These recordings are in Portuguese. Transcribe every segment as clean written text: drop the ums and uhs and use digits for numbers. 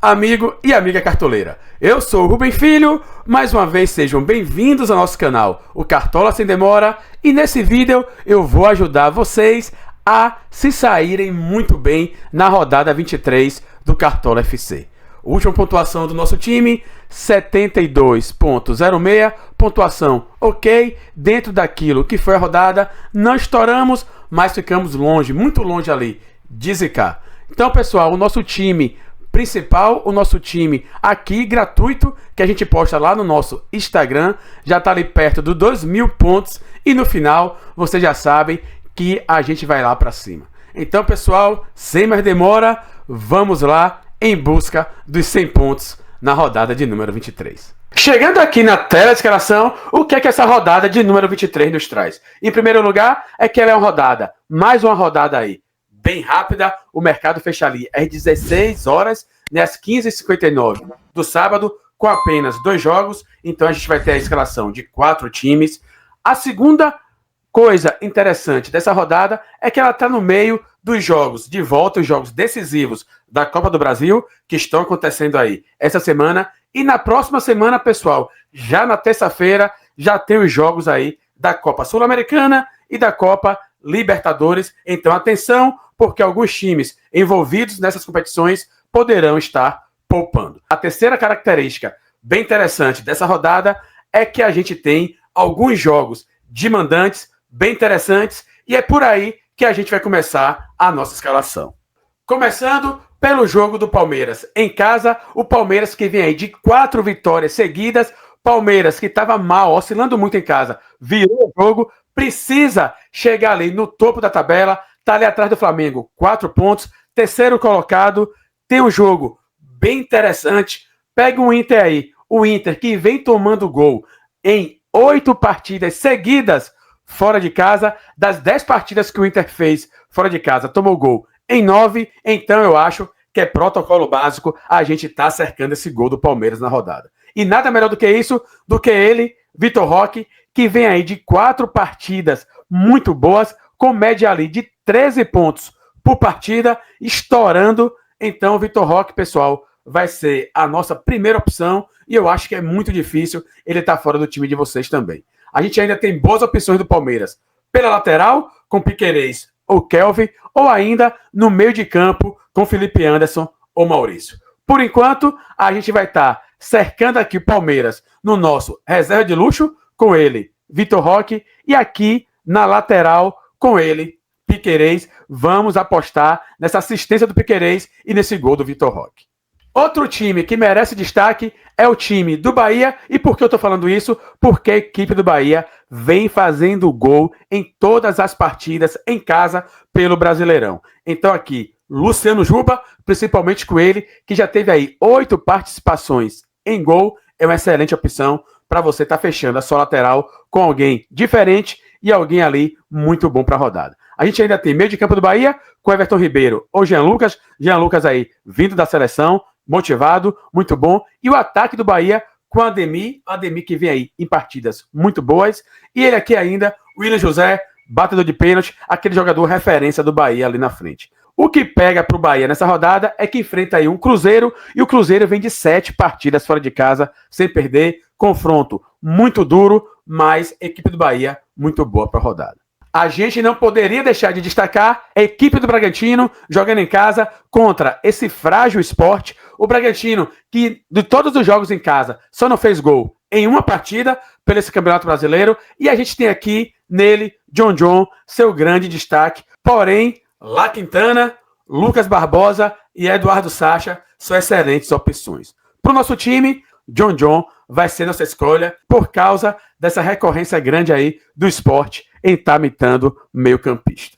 amigo e amiga cartoleira. Eu sou o Rubem Filho, mais uma vez sejam bem-vindos ao nosso canal, o Cartola Sem Demora, e nesse vídeo eu vou ajudar vocês a se saírem muito bem na rodada 23 do Cartola FC. Última pontuação do nosso time, 72.06, pontuação ok, dentro daquilo que foi a rodada, não estouramos, mas ficamos longe, muito longe ali de zicar. Então, pessoal, o nosso time principal, o nosso time aqui gratuito, que a gente posta lá no nosso Instagram, já está ali perto dos 2.000 pontos e no final, vocês já sabem que a gente vai lá para cima. Então, pessoal, sem mais demora, vamos lá em busca dos 100 pontos na rodada de número 23. Chegando aqui na tela de escalação, o que é que essa rodada de número 23 nos traz? Em primeiro lugar, é que ela é uma rodada, mais uma rodada aí, bem rápida. O mercado fecha ali às 16 horas, né, às 15h59 do sábado, com apenas 2 jogos. Então a gente vai ter a escalação de 4 times. A segunda coisa interessante dessa rodada é que ela está no meio dos jogos de volta, os jogos decisivos da Copa do Brasil, que estão acontecendo aí essa semana. E na próxima semana, pessoal, já na terça-feira, já tem os jogos aí da Copa Sul-Americana e da Copa Libertadores. Então, atenção, porque alguns times envolvidos nessas competições poderão estar poupando. A terceira característica bem interessante dessa rodada é que a gente tem alguns jogos de mandantes bem interessantes e é por aí que a gente vai começar a nossa escalação. Começando pelo jogo do Palmeiras. Em casa, o Palmeiras que vem aí de 4 vitórias seguidas. Palmeiras que estava mal, oscilando muito em casa, virou o jogo, precisa chegar ali no topo da tabela, está ali atrás do Flamengo, 4 pontos, terceiro colocado, tem um jogo bem interessante. Pega o Inter aí, o Inter que vem tomando gol em 8 partidas seguidas fora de casa. Das 10 partidas que o Inter fez fora de casa, tomou gol em 9, então eu acho que é protocolo básico a gente tá cercando esse gol do Palmeiras na rodada. E nada melhor do que isso, do que ele, Vitor Roque, que vem aí de 4 partidas muito boas, com média ali de 13 pontos por partida, estourando. Então, o Vitor Roque, pessoal, vai ser a nossa primeira opção e eu acho que é muito difícil ele estar fora do time de vocês também. A gente ainda tem boas opções do Palmeiras pela lateral, com Piquerez ou Kelvin, ou ainda no meio de campo com Felipe Anderson ou Maurício. Por enquanto, a gente vai estar cercando aqui o Palmeiras no nosso reserva de luxo, com ele, Vitor Roque, e aqui na lateral com ele, Piquerez. Vamos apostar nessa assistência do Piquerez e nesse gol do Vitor Roque. Outro time que merece destaque é o time do Bahia. E por que eu estou falando isso? Porque a equipe do Bahia vem fazendo gol em todas as partidas em casa pelo Brasileirão. Então aqui, Luciano Juba, principalmente com ele, que já teve aí 8 participações em gol, é uma excelente opção para você estar fechando a sua lateral com alguém diferente e alguém ali muito bom para a rodada. A gente ainda tem meio de campo do Bahia com Everton Ribeiro ou Jean Lucas. Jean Lucas aí vindo da seleção, motivado, muito bom. E o ataque do Bahia com Ademir que vem aí em partidas muito boas. E ele aqui ainda, William José, batedor de pênalti, aquele jogador referência do Bahia ali na frente. O que pega para o Bahia nessa rodada é que enfrenta aí um Cruzeiro, e o Cruzeiro vem de 7 partidas fora de casa, sem perder, confronto muito duro, mas equipe do Bahia muito boa para a rodada. A gente não poderia deixar de destacar a equipe do Bragantino jogando em casa contra esse frágil Sport. O Bragantino, que de todos os jogos em casa só não fez gol em uma partida pelo esse Campeonato Brasileiro. E a gente tem aqui nele John, seu grande destaque. Porém, La Quintana, Lucas Barbosa e Eduardo Sacha são excelentes opções. Para o nosso time, John vai ser nossa escolha por causa dessa recorrência grande aí do Sport em estar imitando meio campista.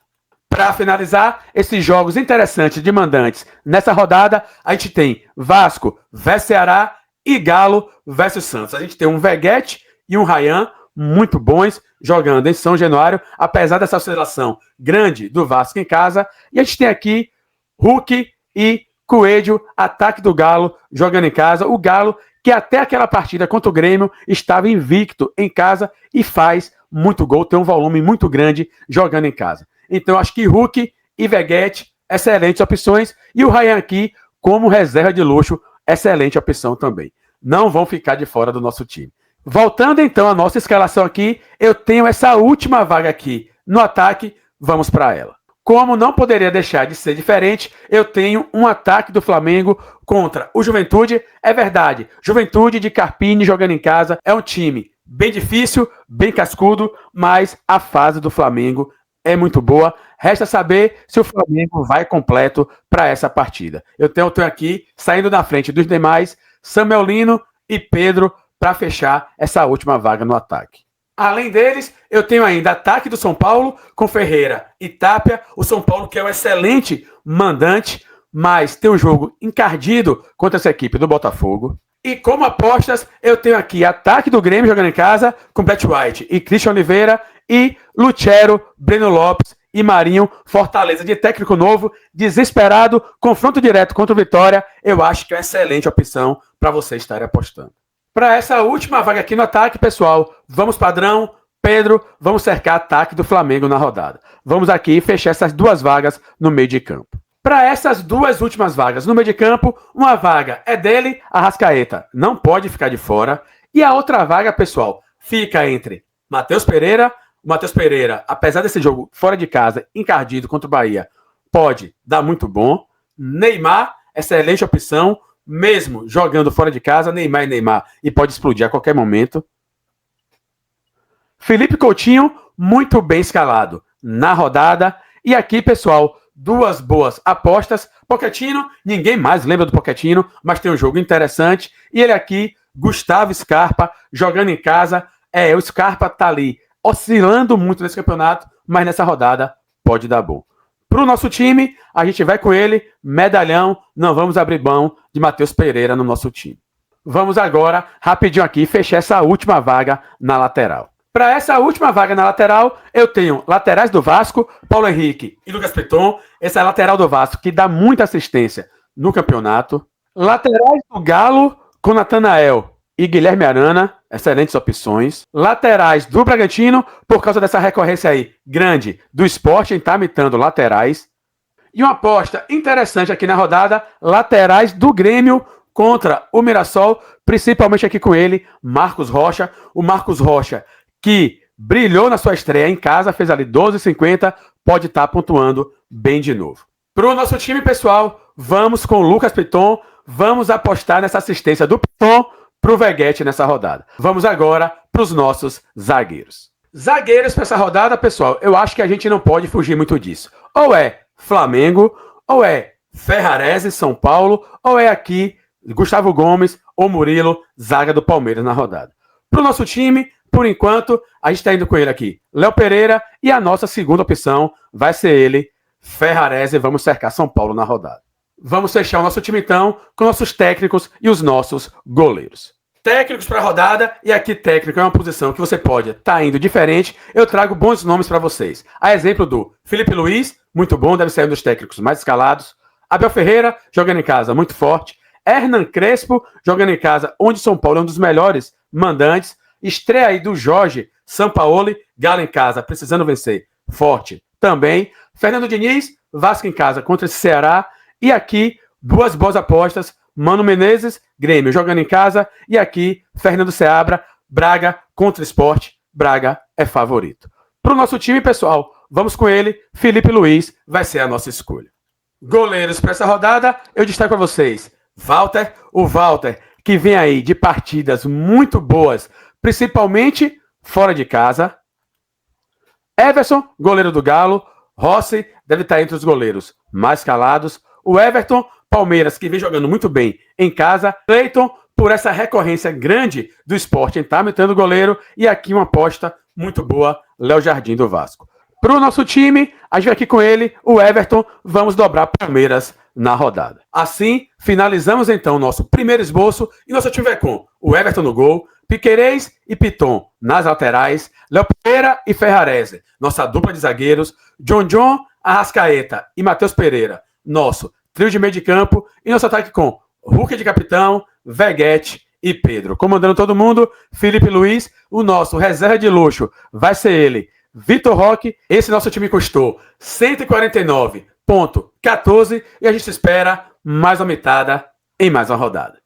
Para finalizar esses jogos interessantes de mandantes nessa rodada, a gente tem Vasco vs Ceará e Galo vs Santos. A gente tem um Veguete e um Ryan muito bons jogando em São Januário, apesar dessa oscilação grande do Vasco em casa. E a gente tem aqui Hulk e Coelho, ataque do Galo, jogando em casa. O Galo que até aquela partida contra o Grêmio estava invicto em casa e faz muito gol, tem um volume muito grande jogando em casa. Então acho que Hulk e Veguete, excelentes opções, e o Ryan aqui como reserva de luxo excelente opção também. Não vão ficar de fora do nosso time. Voltando então à nossa escalação aqui, eu tenho essa última vaga aqui no ataque, vamos para ela. Como não poderia deixar de ser diferente, eu tenho um ataque do Flamengo contra o Juventude. É verdade, Juventude de Carpini jogando em casa é um time bem difícil, bem cascudo, mas a fase do Flamengo é muito boa. Resta saber se o Flamengo vai completo para essa partida. Eu tenho aqui, saindo na frente dos demais, Samuel Lino e Pedro para fechar essa última vaga no ataque. Além deles, eu tenho ainda ataque do São Paulo com Ferreira e Tapia. O São Paulo que é um excelente mandante, mas tem um jogo encardido contra essa equipe do Botafogo. E como apostas, eu tenho aqui ataque do Grêmio jogando em casa com Black White e Christian Oliveira e Lucero, Breno Lopes e Marinho, Fortaleza de técnico novo, desesperado, confronto direto contra o Vitória. Eu acho que é uma excelente opção para você estar apostando. Para essa última vaga aqui no ataque, pessoal, vamos padrão, Pedro, vamos cercar ataque do Flamengo na rodada. Vamos aqui fechar essas duas vagas no meio de campo. Para essas duas últimas vagas no meio de campo, uma vaga é dele, Arrascaeta, não pode ficar de fora. E a outra vaga, pessoal, fica entre Matheus Pereira. O Matheus Pereira, apesar desse jogo fora de casa, encardido contra o Bahia, pode dar muito bom. Neymar, excelente opção. Mesmo jogando fora de casa, Neymar e pode explodir a qualquer momento. Felipe Coutinho, muito bem escalado na rodada. E aqui, pessoal, duas boas apostas. Pochettino, ninguém mais lembra do Pochettino, mas tem um jogo interessante. E ele aqui, Gustavo Scarpa, jogando em casa. O Scarpa tá ali oscilando muito nesse campeonato, mas nessa rodada pode dar bom. Para o nosso time, a gente vai com ele, medalhão, não vamos abrir mão de Matheus Pereira no nosso time. Vamos agora, rapidinho aqui, fechar essa última vaga na lateral. Para essa última vaga na lateral, eu tenho laterais do Vasco, Paulo Henrique e Lucas Piton. Esse é a lateral do Vasco, que dá muita assistência no campeonato. Laterais do Galo, com Natanael e Guilherme Arana, excelentes opções. Laterais do Bragantino, por causa dessa recorrência aí grande do Sport, em tá imitando laterais. E uma aposta interessante aqui na rodada, laterais do Grêmio contra o Mirassol, principalmente aqui com ele, Marcos Rocha. O Marcos Rocha, que brilhou na sua estreia em casa, fez ali 12,50, pode estar pontuando bem de novo. Para o nosso time, pessoal, vamos com o Lucas Piton, vamos apostar nessa assistência do Piton para o Veguete nessa rodada. Vamos agora para os nossos zagueiros. Zagueiros para essa rodada, pessoal, eu acho que a gente não pode fugir muito disso. Ou é Flamengo, ou é Ferrarese, São Paulo, ou é aqui Gustavo Gomes ou Murilo, zaga do Palmeiras na rodada. Para o nosso time, por enquanto, a gente está indo com ele aqui, Léo Pereira, e a nossa segunda opção vai ser ele, Ferrarese, vamos cercar São Paulo na rodada. Vamos fechar o nosso time então com nossos técnicos e os nossos goleiros. Técnicos para a rodada, e aqui técnico é uma posição que você pode estar indo diferente. Eu trago bons nomes para vocês. A exemplo do Felipe Luiz, muito bom, deve ser um dos técnicos mais escalados. Abel Ferreira, jogando em casa, muito forte. Hernan Crespo, jogando em casa, onde São Paulo é um dos melhores mandantes. Estreia aí do Jorge Sampaoli, Galo em casa, precisando vencer, forte também. Fernando Diniz, Vasco em casa contra esse Ceará. E aqui, duas boas apostas, Mano Menezes, Grêmio jogando em casa, e aqui, Fernando Seabra, Braga contra Sport, Braga é favorito. Para o nosso time, pessoal, vamos com ele, Felipe Luiz vai ser a nossa escolha. Goleiros para essa rodada, eu destaco para vocês, o Walter, que vem aí de partidas muito boas, principalmente fora de casa. Everson, goleiro do Galo, Rossi deve estar entre os goleiros mais calados. O Everton, Palmeiras, que vem jogando muito bem em casa. Cleiton, por essa recorrência grande do Sport em estar metendo o goleiro. E aqui uma aposta muito boa, Léo Jardim do Vasco. Para o nosso time, a gente vai aqui com ele, o Everton. Vamos dobrar Palmeiras na rodada. Assim, finalizamos então o nosso primeiro esboço. E nosso time vai com o Everton no gol, Piquerez e Piton nas laterais, Léo Pereira e Ferrarese, nossa dupla de zagueiros, John, Arrascaeta e Matheus Pereira, nosso trio de meio de campo, e nosso ataque com Hulk de capitão, Veguete e Pedro. Comandando todo mundo, Felipe Luiz, o nosso reserva de luxo vai ser ele, Vitor Roque. Esse nosso time custou 149,14 e a gente espera mais uma mitada em mais uma rodada.